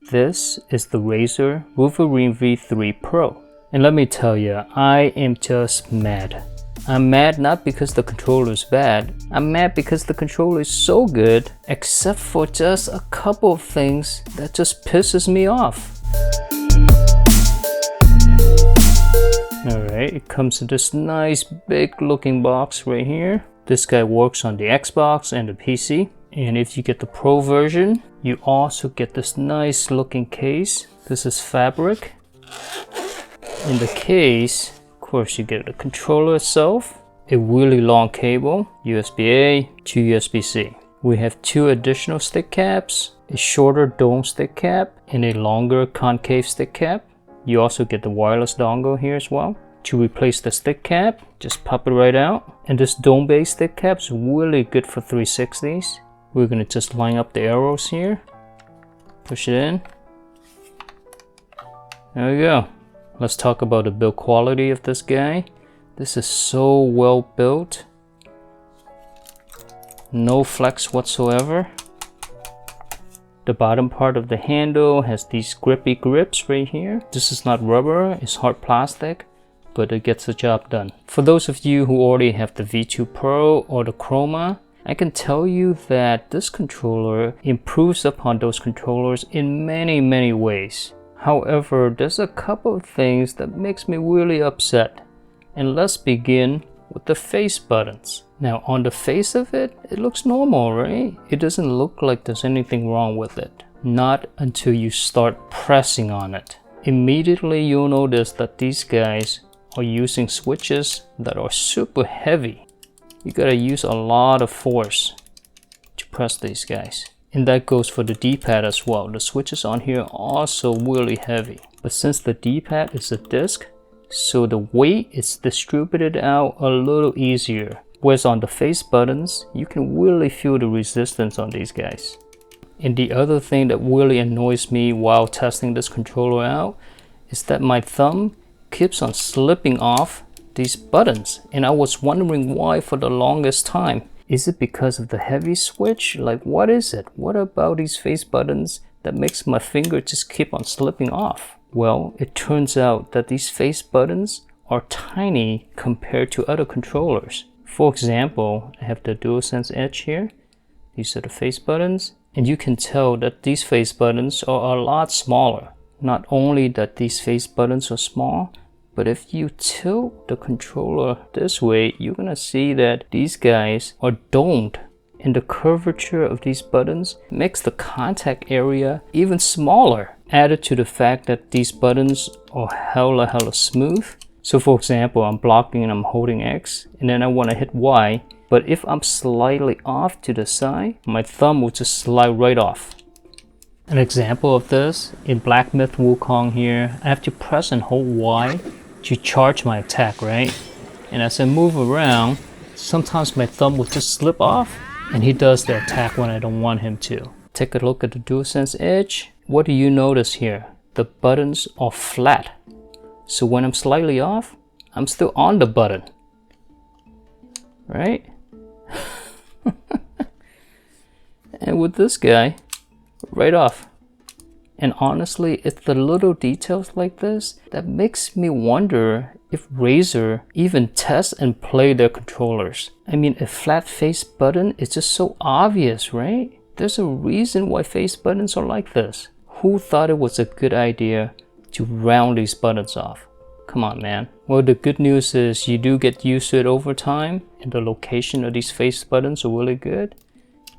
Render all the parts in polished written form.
This is the Razer Wolverine V3 Pro. And let me tell you, I am just mad. I'm mad not because the controller is bad, I'm mad because the controller is so good, except for just a couple of things that just pisses me off. Alright, it comes in this nice big looking box right here. This guy works on the Xbox and the PC. And if you get the Pro version, you also get this nice looking case. This is fabric. In the case, of course, you get the controller itself, a really long cable, USB-A to USB-C. We have two additional stick caps, a shorter dome stick cap, and a longer concave stick cap. You also get the wireless dongle here as well. To replace the stick cap, just pop it right out. And this dome-based stick cap is really good for 360s. We're gonna just line up the arrows here. Push it in. There we go. Let's talk about the build quality of this guy. This is so well built. No flex whatsoever. The bottom part of the handle has these grippy grips right here. This is not rubber, it's hard plastic, but it gets the job done. For those of you who already have the V2 Pro or the Chroma, I can tell you that this controller improves upon those controllers in many ways. However, there's a couple of things that makes me really upset. And let's begin with the face buttons. Now on the face of it, it looks normal, right? It doesn't look like there's anything wrong with it. Not until you start pressing on it. Immediately you'll notice that these guys are using switches that are super heavy. You gotta use a lot of force to press these guys. And that goes for the D-pad as well. The switches on here are also really heavy. But since the D-pad is a disc, so the weight is distributed out a little easier. Whereas on the face buttons, you can really feel the resistance on these guys. And the other thing that really annoys me while testing this controller out is that my thumb keeps on slipping off these buttons, and I was wondering why for the longest time. Is it because of the heavy switch? Like, what is it? What about these face buttons that makes my finger just keep on slipping off? Well, it turns out that these face buttons are tiny compared to other controllers. For example, I have the DualSense Edge here. These are the face buttons, and you can tell that these face buttons are a lot smaller. Not only that these face buttons are small, but if you tilt the controller this way, you're gonna see that these guys are domed. And the curvature of these buttons makes the contact area even smaller. Added to the fact that these buttons are hella smooth. So for example, I'm blocking and I'm holding X, and then I wanna hit Y. But if I'm slightly off to the side, my thumb will just slide right off. An example of this, in Black Myth Wukong here, I have to press and hold Y to charge my attack, right? And as I move around, sometimes my thumb will just slip off, and he does the attack when I don't want him to. Take a look at the DualSense Edge. What do you notice here? The buttons are flat. So when I'm slightly off, I'm still on the button, right? And with this guy, right off. And honestly, it's the little details like this that makes me wonder if Razer even tests and play their controllers. I mean, a flat face button is just so obvious, right? There's a reason why face buttons are like this. Who thought it was a good idea to round these buttons off? Come on, man. Well, the good news is you do get used to it over time, and the location of these face buttons are really good.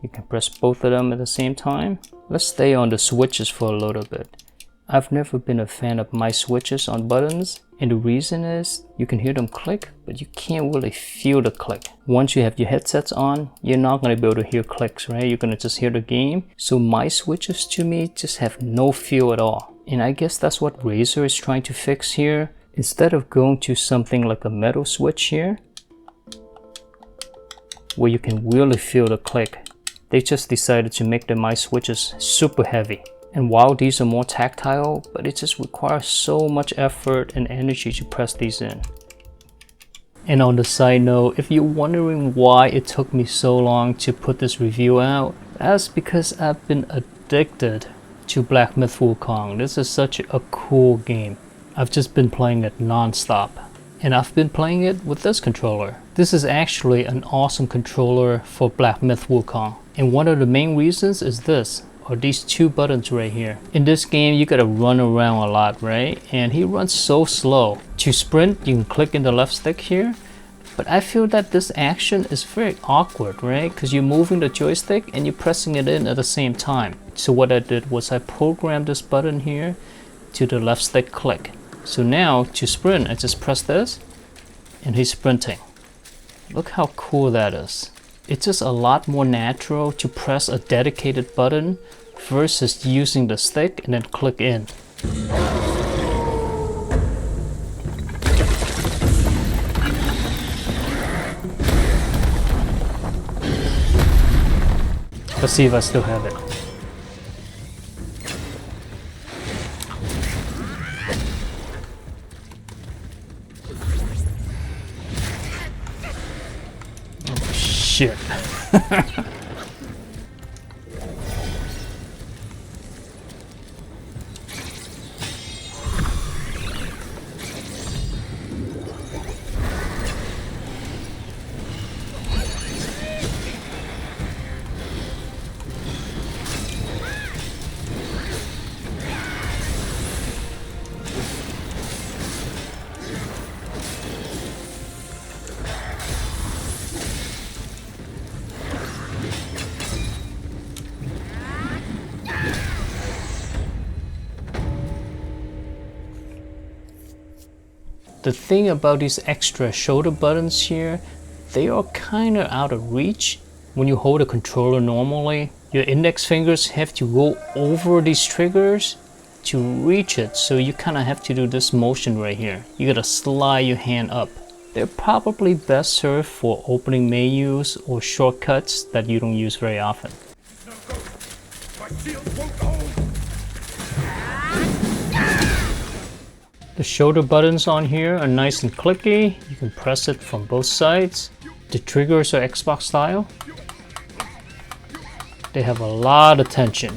You can press both of them at the same time. Let's stay on the switches for a little bit. I've never been a fan of my switches on buttons, and the reason is you can hear them click, but you can't really feel the click. Once you have your headsets on, you're not going to be able to hear clicks, right? You're going to just hear the game. So my switches to me just have no feel at all. And I guess that's what Razer is trying to fix here. Instead of going to something like a metal switch here, where you can really feel the click, they just decided to make the my switches super heavy. And while these are more tactile, but it just requires so much effort and energy to press these in. And on the side note, if you're wondering why it took me so long to put this review out, that's because I've been addicted to Black Myth Wukong. This is such a cool game. I've just been playing it non-stop. And I've been playing it with this controller. This is actually an awesome controller for Black Myth Wukong. And one of the main reasons is this, or these two buttons right here. In this game, you gotta run around a lot, right? And he runs so slow. To sprint, you can click in the left stick here. But I feel that this action is very awkward, right? Because you're moving the joystick and you're pressing it in at the same time. So what I did was I programmed this button here to the left stick click. So now to sprint, I just press this and he's sprinting. Look how cool that is. It's just a lot more natural to press a dedicated button versus using the stick and then click in. Let's see if I still have it. Oh, shit. The thing about these extra shoulder buttons here, they are kind of out of reach. When you hold a controller normally, your index fingers have to go over these triggers to reach it. So you kind of have to do this motion right here. You gotta slide your hand up. They're probably best served for opening menus or shortcuts that you don't use very often. The shoulder buttons on here are nice and clicky. You can press it from both sides. The triggers are Xbox style. They have a lot of tension.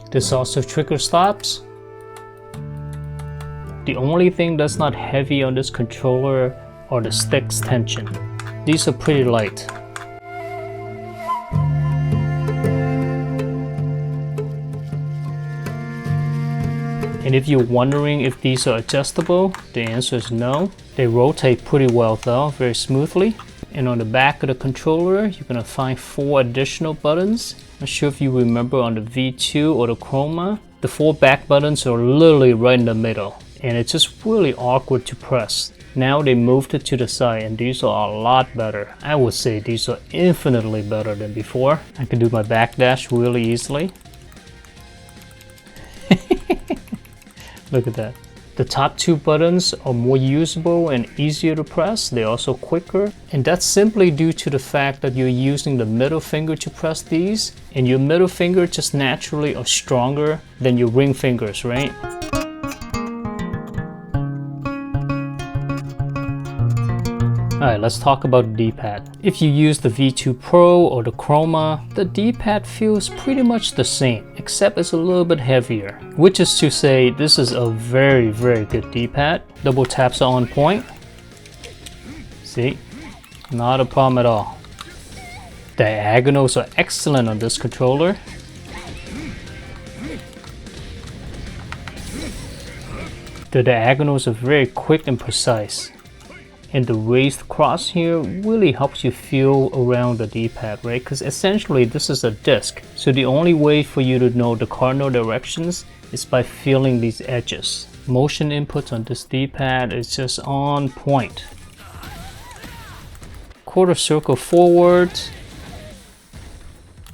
There's also trigger stops. The only thing that's not heavy on this controller are the stick's tension. These are pretty light. And if you're wondering if these are adjustable, the answer is no. They rotate pretty well though, very smoothly. And on the back of the controller, you're gonna find 4 additional buttons. Not sure if you remember on the V2 or the Chroma, the 4 back buttons are literally right in the middle. And it's just really awkward to press. Now they moved it to the side and these are a lot better. I would say these are infinitely better than before. I can do my backdash really easily. Look at that. The top 2 buttons are more usable and easier to press. They're also quicker. And that's simply due to the fact that you're using the middle finger to press these. And your middle finger just naturally are stronger than your ring fingers, right? Alright, let's talk about the D-pad. If you use the V2 Pro or the Chroma, the D-pad feels pretty much the same, except it's a little bit heavier. Which is to say, this is a very, very good D-pad. Double taps are on point. See? Not a problem at all. Diagonals are excellent on this controller. The diagonals are very quick and precise. And the raised cross here really helps you feel around the D-pad, right? Because essentially this is a disc. So the only way for you to know the cardinal directions is by feeling these edges. Motion inputs on this D-pad is just on point. Quarter circle forwards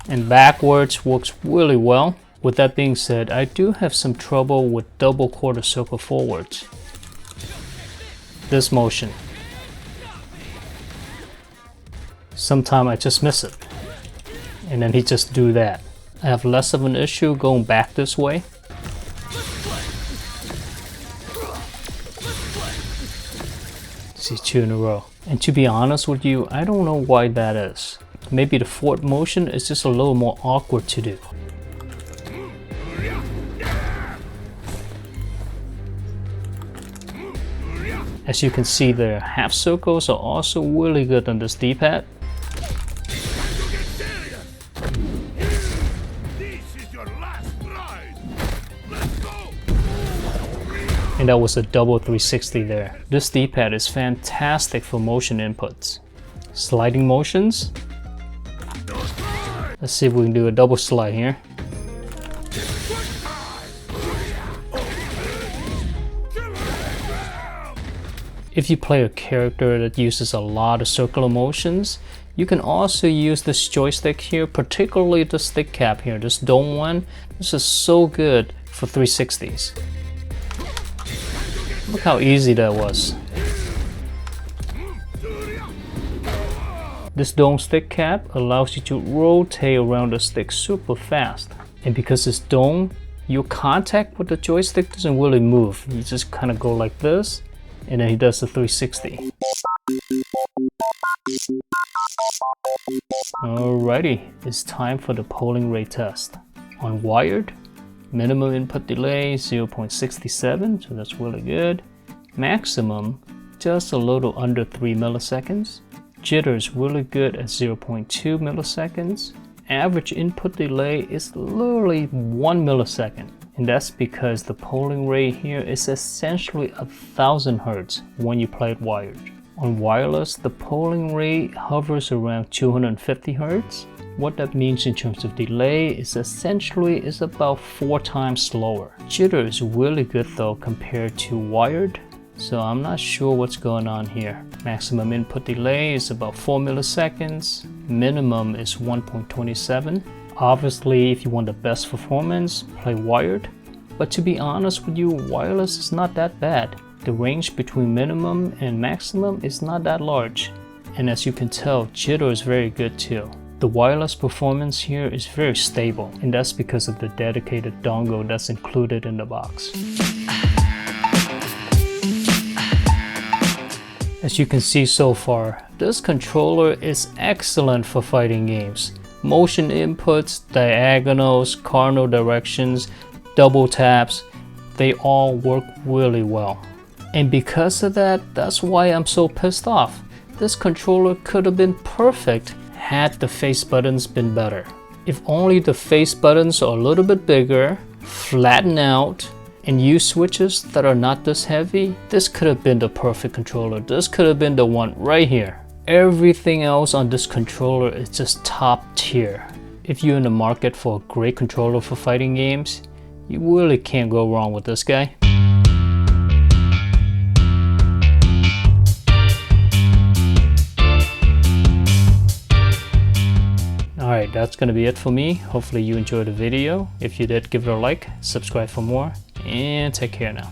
and backwards works really well. With that being said, I do have some trouble with double quarter circle forwards. This motion. Sometimes I just miss it. And then he just do that. I have less of an issue going back this way. See, 2 in a row. And to be honest with you, I don't know why that is. Maybe the forward motion is just a little more awkward to do. As you can see there, half circles are also really good on this D-pad. And that was a double 360 there. This D-pad is fantastic for motion inputs. Sliding motions. Let's see if we can do a double slide here. If you play a character that uses a lot of circular motions, you can also use this joystick here, particularly the stick cap here, this dome one. This is so good for 360s. Look how easy that was. This dome stick cap allows you to rotate around the stick super fast. And because it's dome, your contact with the joystick doesn't really move. You just kind of go like this, and then he does the 360. Alrighty, it's time for the polling rate test. On wired, minimum input delay 0.67, so that's really good. Maximum, just a little under 3 milliseconds. Jitter is really good at 0.2 milliseconds. Average input delay is literally 1 millisecond. And that's because the polling rate here is essentially 1000 Hz when you play it wired. On wireless, the polling rate hovers around 250 Hz. What that means in terms of delay is essentially is about 4 times slower. Jitter is really good though compared to wired, so I'm not sure what's going on here. Maximum input delay is about 4 milliseconds. Minimum is 1.27. Obviously, if you want the best performance, play wired. But to be honest with you, wireless is not that bad. The range between minimum and maximum is not that large. And as you can tell, jitter is very good too. The wireless performance here is very stable, and that's because of the dedicated dongle that's included in the box. As you can see so far, this controller is excellent for fighting games. Motion inputs, diagonals, cardinal directions, double taps, they all work really well. And because of that, that's why I'm so pissed off. This controller could have been perfect had the face buttons been better. If only the face buttons are a little bit bigger, flatten out, and use switches that are not this heavy, this could have been the perfect controller. This could have been the one right here. Everything else on this controller is just top tier. If you're in the market for a great controller for fighting games, you really can't go wrong with this guy. Alright, that's gonna be it for me. Hopefully you enjoyed the video. If you did, give it a like, subscribe for more, and take care now.